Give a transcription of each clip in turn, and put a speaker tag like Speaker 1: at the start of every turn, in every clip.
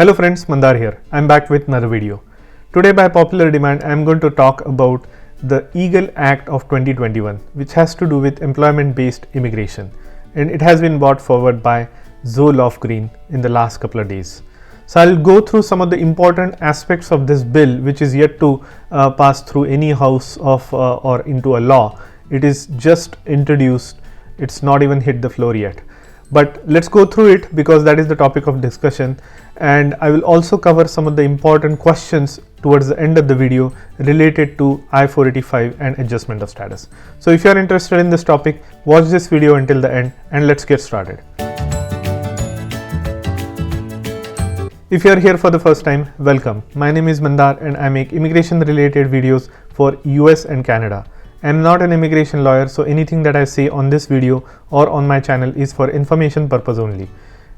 Speaker 1: Hello friends, Mandar here. I'm back with another video. Today by popular demand, I'm going to talk about the EAGLE Act of 2021, which has to do with employment-based immigration. And it has been brought forward by Zoe Lofgren in the last couple of days. So I'll go through some of the important aspects of this bill, which is yet to pass through any house of or into a law. It is just introduced. It's not even hit the floor yet. But let's go through it because that is the topic of discussion, and I will also cover some of the important questions towards the end of the video related to I-485 and adjustment of status. So if you are interested in this topic, watch this video until the end and let's get started. If you are here for the first time, welcome. My name is Mandar and I make immigration related videos for US and Canada. I am not an immigration lawyer, so anything that I say on this video or on my channel is for information purpose only.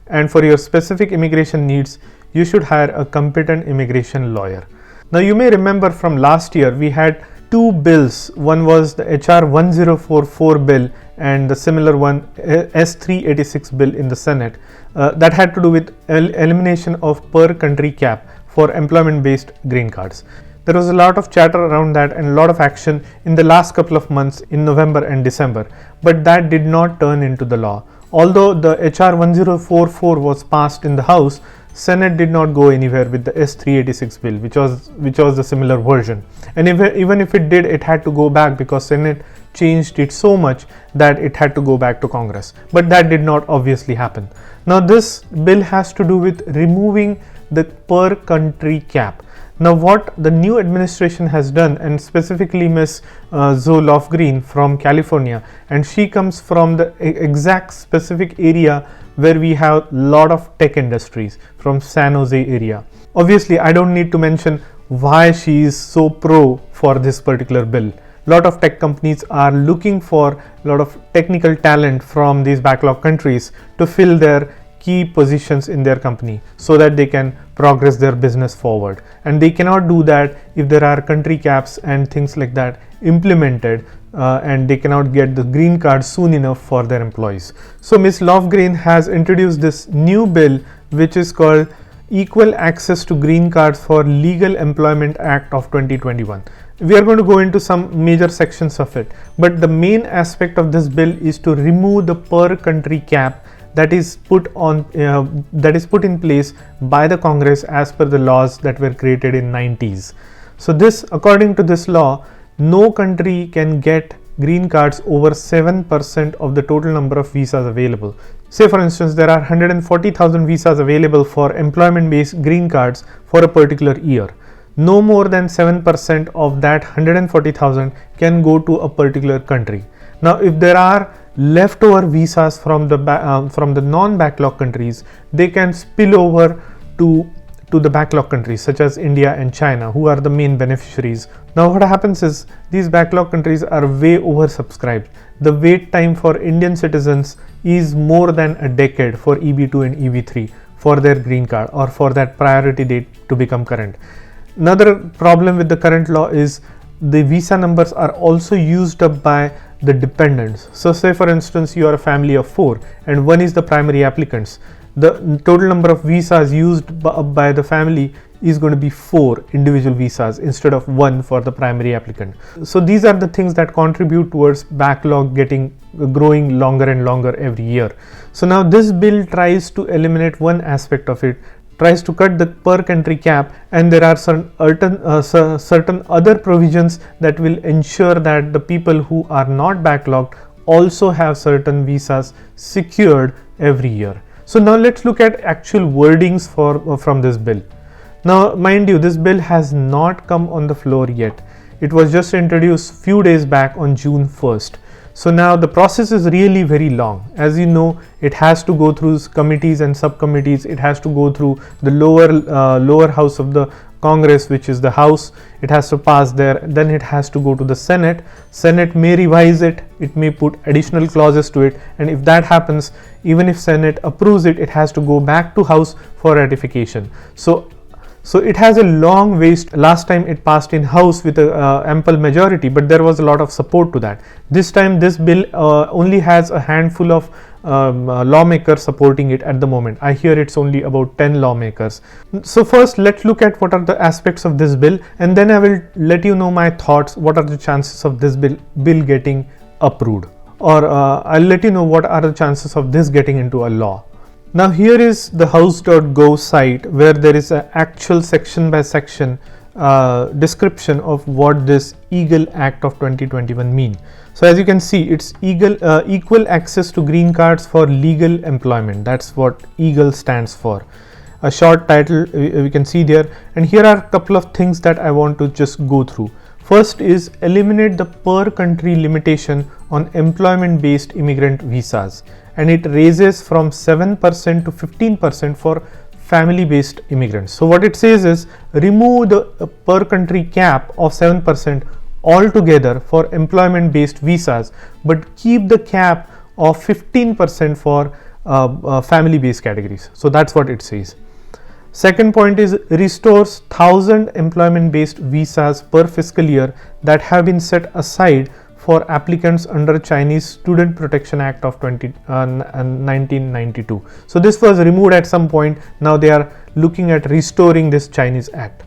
Speaker 1: And for your specific immigration needs, you should hire a competent immigration lawyer. Now you may remember from last year we had two bills. One was the HR 1044 bill and the similar one S386 bill in the Senate that had to do with elimination of per country cap for employment based green cards. There was a lot of chatter around that and a lot of action in the last couple of months in November and December, but that did not turn into the law. Although the HR 1044 was passed in the House, Senate did not go anywhere with the S386 bill, which was the similar version. And even if it did, it had to go back because Senate changed it so much that it had to go back to Congress. But that did not obviously happen. Now this bill has to do with removing the per country cap. Now what the new administration has done, and specifically Ms. Zoe Lofgren from California, and she comes from the exact specific area where we have a lot of tech industries from San Jose area. Obviously I don't need to mention why she is so pro for this particular bill. A lot of tech companies are looking for a lot of technical talent from these backlog countries to fill their key positions in their company so that they can progress their business forward, and they cannot do that if there are country caps and things like that implemented and they cannot get the green card soon enough for their employees. So Ms. Lofgren has introduced this new bill which is called Equal Access to Green Cards for Legal Employment Act of 2021. We are going to go into some major sections of it, but the main aspect of this bill is to remove the per country cap that is put in place by the Congress as per the laws that were created in 90s. So this, according to this law, no country can get green cards over 7% of the total number of visas available. Say for instance, there are 140,000 visas available for employment based green cards for a particular year. No more than 7% of that 140,000 can go to a particular country. Now if there are leftover visas from the non-backlog countries, they can spill over to the backlog countries such as India and China, who are the main beneficiaries. Now what happens is these backlog countries are way oversubscribed. The wait time for Indian citizens is more than a decade for EB2 and EB3 for their green card or for that priority date to become current. Another problem with the current law is the visa numbers are also used up by the dependents. So say for instance you are a family of 4 and one is the primary applicants. The total number of visas used by the family is going to be 4 individual visas instead of 1 for the primary applicant. So these are the things that contribute towards backlog growing longer and longer every year. So now this bill tries to eliminate one aspect of it, tries to cut the per country cap, and there are certain other provisions that will ensure that the people who are not backlogged also have certain visas secured every year. So now let's look at actual wordings from this bill. Now mind you, this bill has not come on the floor yet. It was just introduced few days back on June 1st. So now the process is really very long. As you know, it has to go through committees and subcommittees. It has to go through the lower house of the Congress, which is the House. It has to pass there. Then it has to go to the Senate. Senate may revise it. It may put additional clauses to it. And if that happens, even if Senate approves it, it has to go back to House for ratification. So it has a long waist. Last time it passed in House with an ample majority, but there was a lot of support to that. This time this bill only has a handful of lawmakers supporting it at the moment. I hear it's only about 10 lawmakers. So first let's look at what are the aspects of this bill, and then I will let you know my thoughts, what are the chances of this bill getting approved, or I'll let you know what are the chances of this getting into a law. Now here is the house.gov site where there is an actual section by section description of what this EAGLE Act of 2021 mean. So as you can see, it's equal access to green cards for legal employment. That's what EAGLE stands for. A short title we can see there, and here are a couple of things that I want to just go through. First is eliminate the per country limitation on employment based immigrant visas, and it raises from 7% to 15% for family based immigrants. So what it says is remove the per country cap of 7% altogether for employment based visas, but keep the cap of 15% for family based categories. So that's what it says. Second point is restores 1000 employment based visas per fiscal year that have been set aside for applicants under Chinese Student Protection Act of 1992. So this was removed at some point. Now they are looking at restoring this Chinese Act.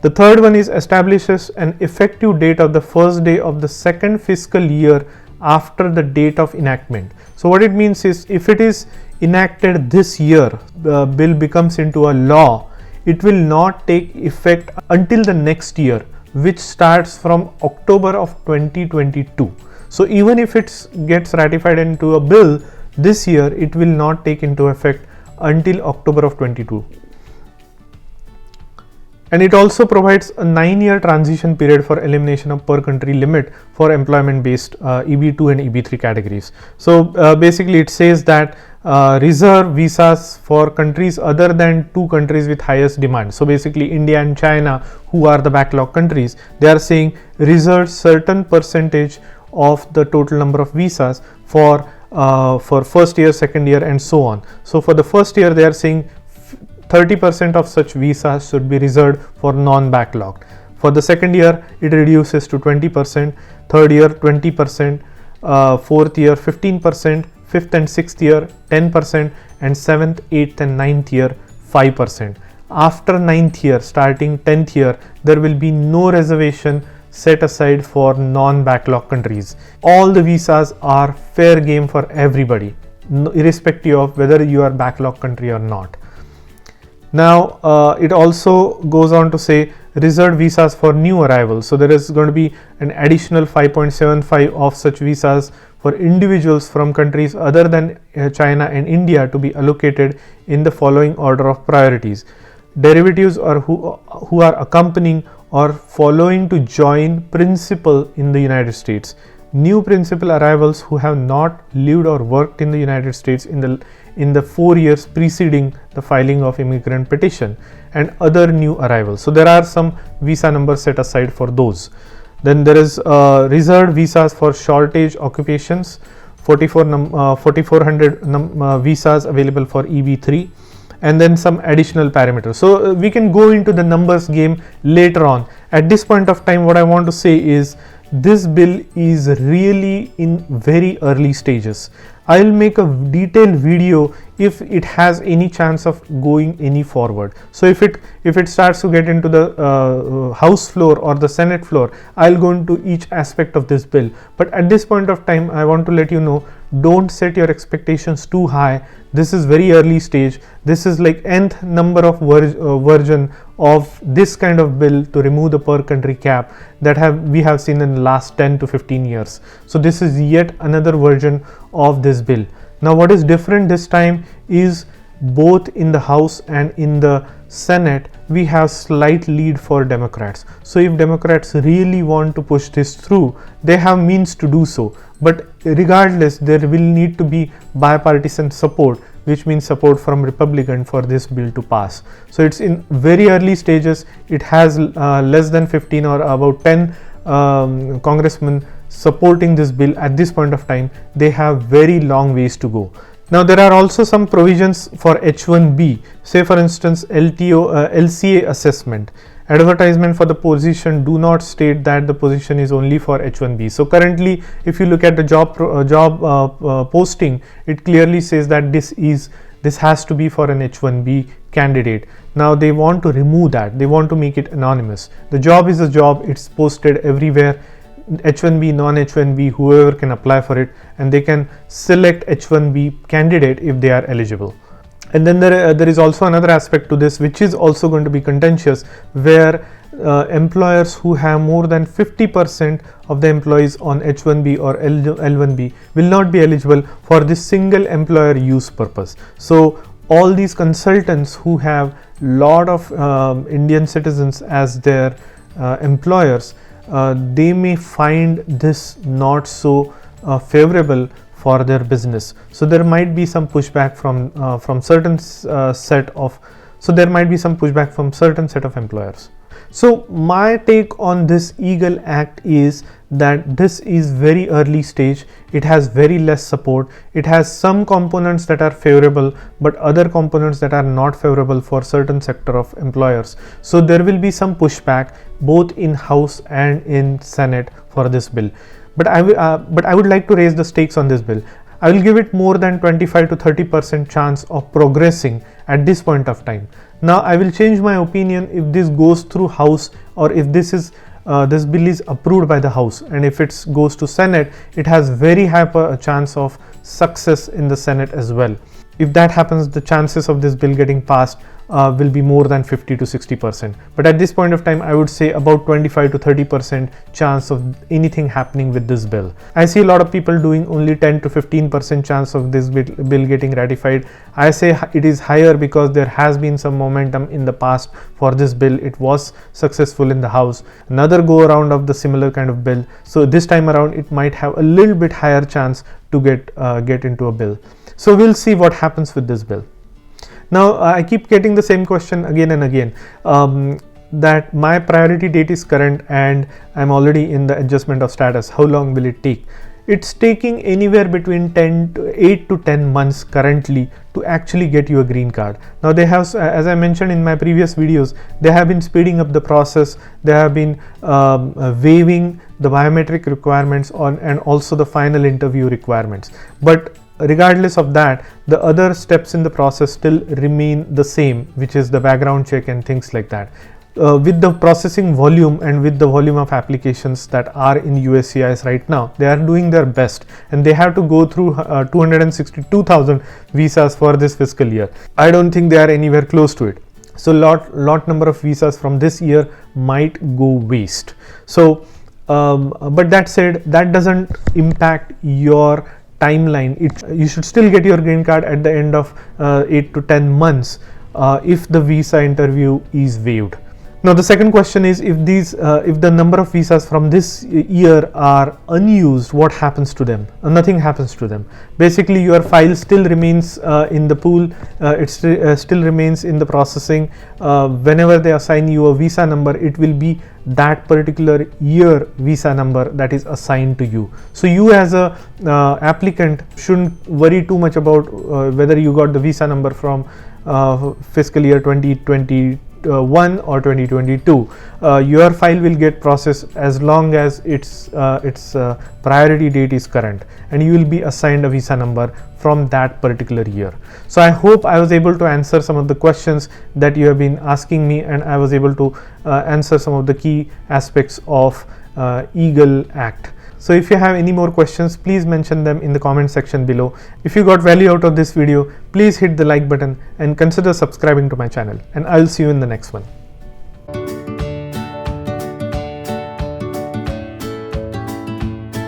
Speaker 1: The third one is establishes an effective date of the first day of the second fiscal year after the date of enactment. So what it means is if it is enacted this year, the bill becomes into a law, it will not take effect until the next year, which starts from October of 2022. So even if it gets ratified into a bill this year, it will not take into effect until October of 22. And it also provides a 9-year transition period for elimination of per country limit for employment based EB2 and EB3 categories. So basically it says that reserve visas for countries other than 2 countries with highest demand. So basically India and China, who are the backlog countries, they are saying reserve certain percentage of the total number of visas for first year, second year and so on. So for the first year they are saying 30% of such visas should be reserved for non-backlogged. For the second year, it reduces to 20%, third year 20%, fourth year 15%, fifth and sixth year 10%, and seventh, eighth and ninth year 5%. After ninth year, starting 10th year, there will be no reservation set aside for non-backlog countries. All the visas are fair game for everybody, irrespective of whether you are backlog country or not. Now it also goes on to say reserved visas for new arrivals. So there is going to be an additional 5.75 of such visas for individuals from countries other than China and India to be allocated in the following order of priorities. Derivatives or who are accompanying or following to join principal in the United States. New principal arrivals who have not lived or worked in the United States in the 4 years preceding the filing of immigrant petition, and other new arrivals. So there are some visa numbers set aside for those. Then there is reserved visas for shortage occupations, 4,400 visas available for EB3, and then some additional parameters. So we can go into the numbers game later on. At this point of time, what I want to say is this bill is really in very early stages. I will make a detailed video if it has any chance of going any forward. So if it starts to get into the House floor or the Senate floor, I'll go into each aspect of this bill. But at this point of time, I want to let you know, don't set your expectations too high. This is very early stage. This is like nth number of version of this kind of bill to remove the per country cap that we have seen in the last 10 to 15 years. So this is yet another version of this bill. Now what is different this time is both in the House and in the Senate, we have slight lead for Democrats. So if Democrats really want to push this through, they have means to do so. But regardless, there will need to be bipartisan support, which means support from Republican for this bill to pass. So it's in very early stages. It has less than 15 or about 10 congressmen supporting this bill at this point of time. They have very long ways to go. Now there are also some provisions for H1B, say for instance LCA assessment, advertisement for the position do not state that the position is only for H1B. So currently, if you look at the job posting, it clearly says that this has to be for an H1B candidate. Now they want to remove that. They want to make it anonymous. The job is a job. It's posted everywhere. H1B, non-H1B, whoever can apply for it, and they can select H1B candidate if they are eligible. And then there is also another aspect to this, which is also going to be contentious, where employers who have more than 50% of the employees on H1B or L1B will not be eligible for this single employer use purpose. So all these consultants who have lot of Indian citizens as their employers, they may find this not so favorable for their business. So there might be some pushback from certain set of employers. So my take on this EGAL Act is that this is very early stage. It has very less support. It has some components that are favorable, but other components that are not favorable for certain sector of employers. So there will be some pushback both in House and in Senate for this bill. But I would like to raise the stakes on this bill. I will give it more than 25 to 30% chance of progressing at this point of time. Now I will change my opinion if this goes through House, or if this bill is approved by the House, and if it goes to Senate, it has very high chance of success in the Senate as well. If that happens, the chances of this bill getting passed will be more than 50 to 60%. But at this point of time, I would say about 25 to 30% chance of anything happening with this bill. I see a lot of people doing only 10 to 15% chance of this bill getting ratified. I say it is higher because there has been some momentum in the past for this bill. It was successful in the House. Another go around of the similar kind of bill. So this time around, it might have a little bit higher chance to get into a bill. So we'll see what happens with this bill. Now I keep getting the same question again and again, that my priority date is current and I'm already in the adjustment of status. How long will it take? It's taking anywhere between 8 to 10 months currently to actually get you a green card. Now they have, as I mentioned in my previous videos, they have been speeding up the process. They have been waiving the biometric requirements and also the final interview requirements. But regardless of that, the other steps in the process still remain the same, which is the background check and things like that. With the processing volume and with the volume of applications that are in USCIS right now, they are doing their best, and they have to go through 262,000 visas for this fiscal year. I don't think they are anywhere close to it. So lot number of visas from this year might go waste. So but that said, that doesn't impact your timeline. You should still get your green card at the end of 8 to 10 months if the visa interview is waived. Now the second question is, if the number of visas from this year are unused, what happens to them? Nothing happens to them. Basically your file still remains in the pool. It still remains in the processing. Whenever they assign you a visa number, it will be that particular year visa number that is assigned to you. So you as a applicant shouldn't worry too much about whether you got the visa number from fiscal year 2021 or 2022. Your file will get processed as long as its priority date is current, and you will be assigned a visa number from that particular year. So I hope I was able to answer some of the questions that you have been asking me, and I was able to answer some of the key aspects of EGAL Act. So if you have any more questions, please mention them in the comment section below. If you got value out of this video, please hit the like button and consider subscribing to my channel, and I'll see you in the next one.